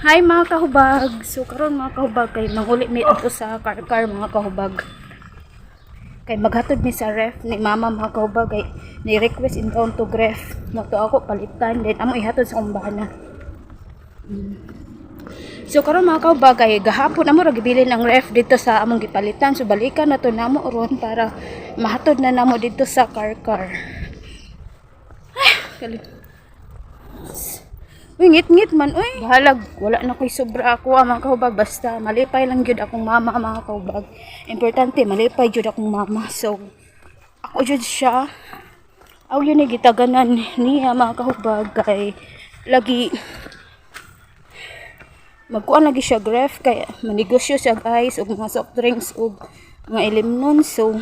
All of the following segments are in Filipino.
Hi mga kahubag. So karon mga kahubag kay manghuli mi ato sa car mga kahubag. Kay maghatod mi sa ref ni mama mga kahubag kay ni request in town to ref. Nato ako palitan then amo ihatod sa kumbana. So karon mga kahubag kay gahapon amo ra gibili ng ref dito sa among gipalitan. So balikan na to namo ron para mahatod na namo dito sa car. Uy, ngit-ngit man, uy. Bahalag, wala na ko'y sobra ako, mga kahubag. Basta, malipay lang jud akong mama, mga kahubag. Importante, malipay jud akong mama. So, ako jud siya. Aw, yun ay gitaganan niya, mga kahubag. Kay, lagi, magkuhan lagi siya gref. Kaya, manegosyo siya, guys. O mga soft drinks, o mga ilimnon. So,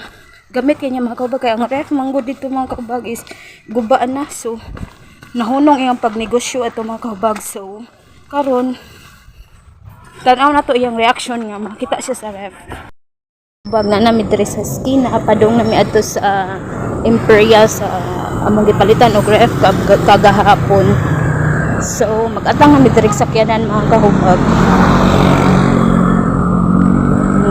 gamit kanya, mga kahubag. Kaya, ang ref, manggo dito, mga kahubag, is gubaan na. So, nahunong iyang pagnegosyo ato mga kahubag. So karon tanaw na to iyang reaction nga makita siya sa ref. Bag na nami diri sa skina padong nami adto sa Imperial sa among gipalitan og ref kagahapon. So mag-atang nami diri sa sakyanan mga kahubag.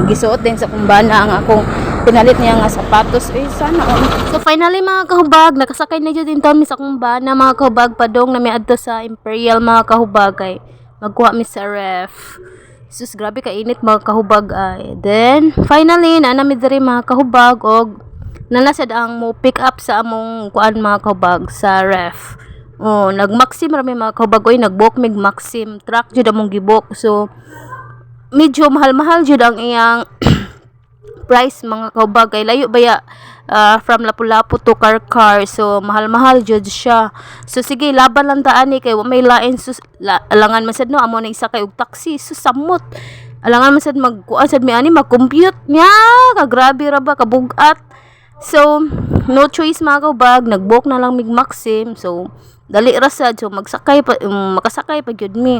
Gisuot din sa kumbana ang akong pinalit niya nga sapatos sana So finally mga kahubag nakasakay na jud din mi sa kumbana mga kahubag padong na mi adto sa Imperial mga kahubag kay magkuha mi sa ref. Sus grabe ka init mga kahubag ay. Then finally na mi diri mga kahubag og nalasad ang mo pick up sa among kuan mga kahubag sa ref. Oh, nag-Maxim rami mga kahubag oy nag-book mig Maxim truck jud among gibok. So medyo mahal-mahal jud ang iyang price mga kahubag kay layo baya from Lapu-Lapu to Car. So mahal-mahal jud siya. So sige laban lang ta ani kay wa may lain alangan man sad no amo na isa kay og taxi samot. Alangan man sad magkuan sad mi ani mag-compute nya kagrabe ra ba kabugat. So no choice mga kahubag nag-book na lang mig Maxim. So dali ra sad so magsakay pa makasakay pa gyud mi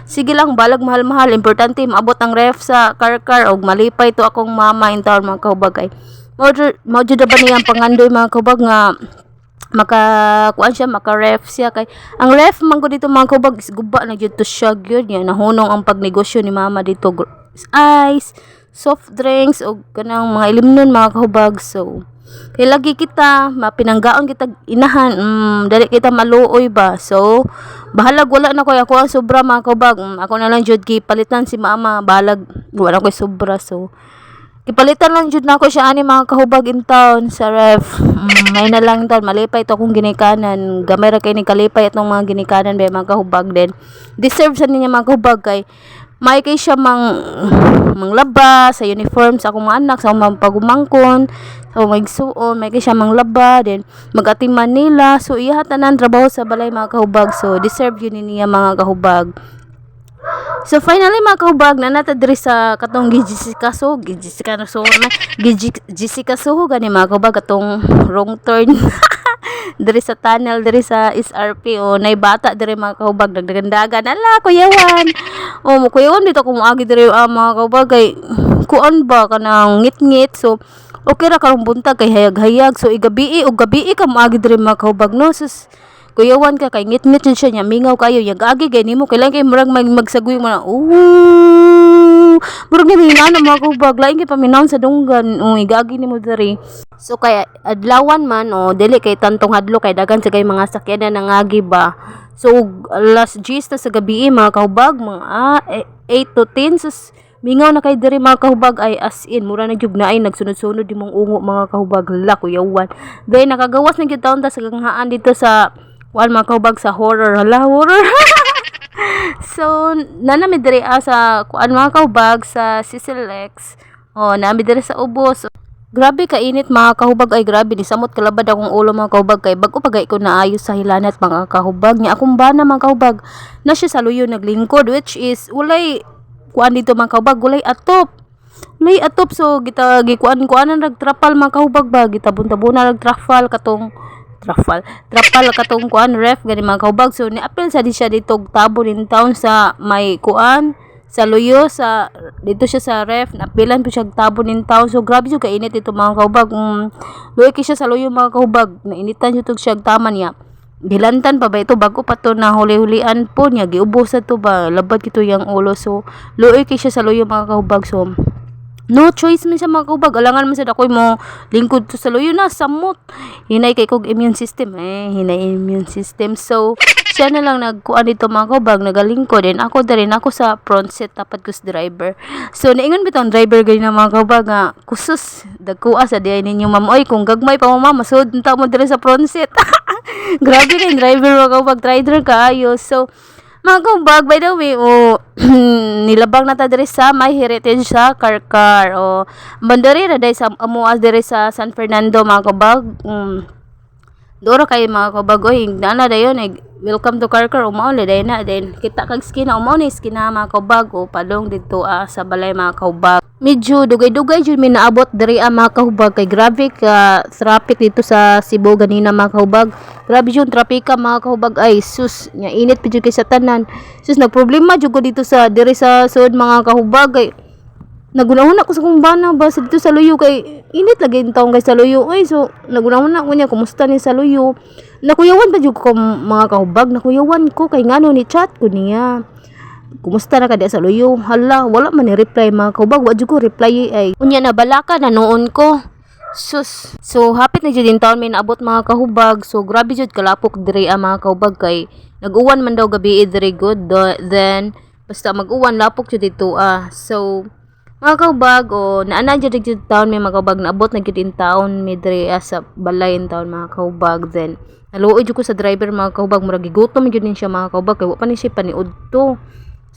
sige lang balag mahal-mahal importante maabot ang ref sa car og malipay to akong mama in town mga kahubag kay mao jud ba niyang pangandoy mga kahubag nga maka kuan siya maka ref siya kay ang ref man ko dito mga kahubag is guba na jud to siya gyud nya nahunong ang pagnegosyo ni mama dito ice soft drinks og kanang mga ilimnon mga kahubag. So kay lagi kita mapinanggaon kita inahan dali kita maluoy ba. So bahalag wala na ko ako ang sobra mga kahubag. Ako na lang jud gipalitan si mama bahalag wala ko sobra. So gipalitan lang jud nako siya ani mga kahubag in town sa ref. May na lang taon malipay to akong ginikanan gamay ra kay ni kalipay atong mga ginikanan ba mga kahubag. Then deserve sa niya mga kahubag kay may kay siya manglaba sa uniform sa akong mga anak sa mga pagumangkon sa magsuon may kay siya manglaba then magatiman nila. So iya tanan trabaho sa balay mga kahubag. So deserve yun niya mga kahubag. So finally mga kahubag na nata diri sa katong Jessica Suho gani mga kahubag katong wrong turn diri sa tunnel diri sa SRP o nay bata diri mga kahubag nagdagandagan ala kuyawan kuyawan dito ko moagi diri mga kahubag kay kuan ba kanang ngit-ngit. So okay ra karong buntag kay hayag-hayag. So gabi ka moagi diri mga kahubag no sus kuyawan ka kay ngit-ngit jud siya nya mingaw kayo yag-agi gay nimo kailan kay murag magsaguy mo na murag ni na mga kahubag lain kay paminaw sa dunggan igagi nimo diri. So kay adlawan man dili kay tantong hadlo kay dagan sa kay mga sakyanan nangagi ba. So last G's na sa gabi mga kahubag mga 8 to 10 sus mingaw na kay diri mga kahubag ay as in mura na jud na ay nagsunod-sunod dimong ungo mga kahubag la kuyawan. Then nakagawas na gyud taon ta sa ganghaan dito sa wal mga kahubag sa horror So nanami diri sa kuan mga kahubag sa Cicilex nami diri sa ubos. So, grabe ka init mga kahubag ay grabe ni samot kalabad akong ulo mga kahubag kay bag-o pagay ko naayos sa hilanat mga kahubag nya akong bana mga kahubag na siya sa luyo naglingkod which is walay kuan dito mga kahubag walay atop so gikuan-kuanan rag trapal mga kahubag ba gitabon-tabonan rag trapal katong kuan ref gani mga kahubag. So ni apil sa di siya dito tabo in town sa may kuan sa luyo sa dito siya sa ref napilan po siya tabo in town. So grabe jud kainit ito mga kahubag luoy kay siya sa luyo mga kahubag nainitan jud siya taman niya Dilantan pa ba ito bago pa to na huli-hulian po niya giubusan to ba labad kito yang ulo, so luoy kay siya sa luyo mga kahubag. So no choice man siya mga kahubag, alangan man sa ako'y mo lingkod to sa luyo na samot, hinay kay kog immune system, hinay immune system. So siya na lang nagkuan dito mga kahubag, nagalingkod, and ako rin ako sa front seat tapat ko sa driver. So naingon bitong driver gani na mga kahubag nga kusus dagkuha sa diay ninyo ma'am, oy kung gagmay pa mo ma'am masud unta mo dire sa front seat. Grabe rin driver mga kahubag, rider kaayo. So mga kahubag, by the way, nilabang na ta diri sa may heritage sa Karkar, bandari ra dai sa amuas diri sa San Fernando mga kahubag. Doro kay mga kahubag, oy nana dayon welcome to Karkar, umauli day na then kita kag skina, umaw ni skina mga kahubag, padong dito sa balay mga kahubag. Medyo dugay-dugay jud mi naabot diri mga kahubag, kay grabe ka traffic dito sa Cebu ganina mga kahubag. Grabe yung trapika mga kahubag, ay sus nya init pa jud kay sa tanan. Sus nagproblema jud ko dito sa diri sa sud mga kahubag, kay nagunahon ako sa kumbana ba sa dito sa luyo, kay init lagi yung taong kay sa luyo. Ay so nagunahon ako niya kumusta ni sa luyo. Nakuyawan pa jud ko mga kahubag, nakuyawan ko kay ngano ni chat ko niya. Kumusta na ka sa luyo? Hala, wala man ni reply mga kahubag, wa jud ko reply ay. Unya na balaka na noon ko. Sus. So hapit na jud din taon may naabot mga kahubag. So grabe jud kalapok diri mga kahubag, kay nag-uwan man daw gabi diri good. Then basta mag-uwan lapok jud dito So mga kahubag, naana jud taon may mga kahubag, naabot na gyud in taon may diri sa balay in taon mga kahubag. Then naluoy jud ko sa driver mga kahubag, murag gigutom jud din siya mga kahubag, kay wa pa ni siya paniudto.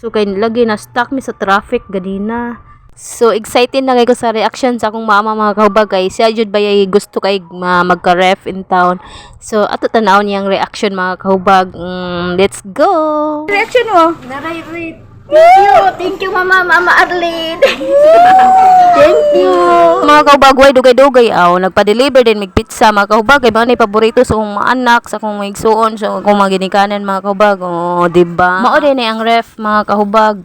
So kay lagi na stuck mi sa traffic ganina. So excited na kay ko sa reaction sa akong mama mga kahubag, kay siya jud bayay gusto kay magka-ref in town. So ato tanaw niyang reaction mga kahubag. Let's go. Reaction mo? Naray, thank you Mama Arlene. Thank you. Mga kahubag, way dugay-dugay nagpa-deliver din mig pizza mga kahubag, kay mga paborito sa akong mga anak, sa akong igsuon, sa akong mga ginikanan mga kahubag. Diba? Mao din ang ref mga kahubag.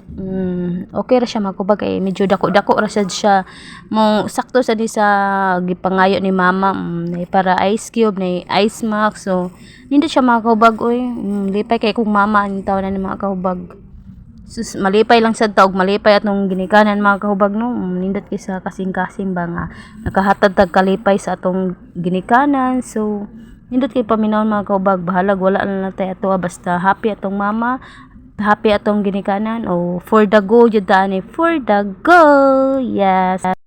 Okay ra siya mga kahubag, kay medyo dako-dako ra siya. Mo sakto sa di sa gipangayo ni mama, para ice cube na ice max. So hindi siya mga kahubag, lipay kay kung mama ang taon na ni mga kahubag. Sus, malipay lang sa taog, malipay atong ginikanan mga kahubag no. Nindot kay sa kasing-kasing ba nga nakahatag tag kalipay sa atong ginikanan. So nindot kay paminawon mga kahubag, bahalag wala na tay ato, basta happy atong mama, happy atong ginikanan, for the go jud for the go. Yes.